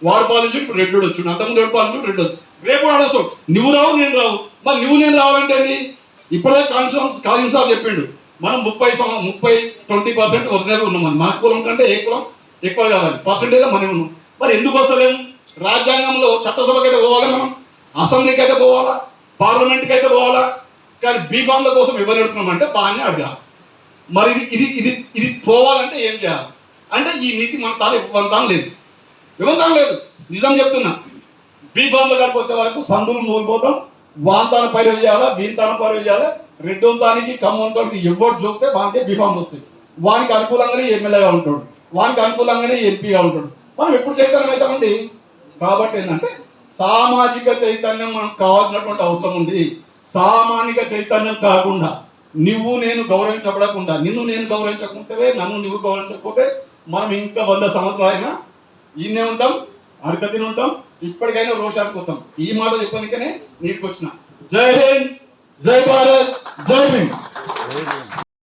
వాడు పాలించు ఇప్పుడు రెడ్డు వచ్చిండు, అంతకుముందు ఎవడు పాలించు రెడ్డు వచ్చి రేపు వాడు వస్తాడు. నువ్వు రావు నేను రావు, మరి నువ్వు నేను రావాలంటే ఏంది? ఇప్పుడే కాళీ సార్ చెప్పిండు మనం 20% ఒరిజినల్ ఉన్నాం. మన కులం కంటే ఏ కులం ఎక్కువ కాదని పర్సెంటేజ్ మనం ఉన్నాం. మరి ఎందుకు వస్తలేము? రాజ్యాంగంలో చట్టసభకి అయితే పోవాలి, మనం అసెంబ్లీకి అయితే పోవాలా, పార్లమెంట్కి అయితే పోవాలా, కానీ బీఫామ్ల కోసం ఎవరు ఎడుతున్నామంటే బాగానే అడగాలి. మరి ఇది ఇది ఇది పోవాలంటే ఏం చేయాలి అంటే ఈ నీతి మన ఇవ్వంతాను లేదు, ఇవ్వంతాను లేదు. నిజం చెప్తున్నా, బీఫామ్ల కాడికి వచ్చే వరకు సందులు మూలిపోతాం, వాంతాన పైరు చేయాలా, వీంతాన పైరు చేయాలా, రెడ్డొంతానికి కమ్మంతానికి ఎవరు చూపితే వానికే బీఫామ్లు వస్తాయి. వానికి అనుకూలంగానే ఎమ్మెల్యేగా ఉంటాడు, వానికి అనుకూలంగానే ఎంపీగా ఉంటాడు. మనం ఎప్పుడు చైతన్యం అవుతామండి? కాబట్టి ఏంటంటే సామాజిక చైతన్యం మనకు కావాల్సినటువంటి అవసరం ఉంది. సామాజిక చైతన్యం కాకుండా నువ్వు నేను గౌరవించబడకుండా, నిన్ను నేను గౌరవించకుంటే, నన్ను నువ్వు గౌరవించకపోతే మనం ఇంకా 100 సంవత్సరాలైనా ఈయనే ఉంటాం, అడగతిని ఉంటాం, ఇప్పటికైనా రోషానికి పోతాం. ఈ మాట చెప్పడానికనే నీటికి వచ్చిన. జై హింద్, జై భారత్, జై భీమ్.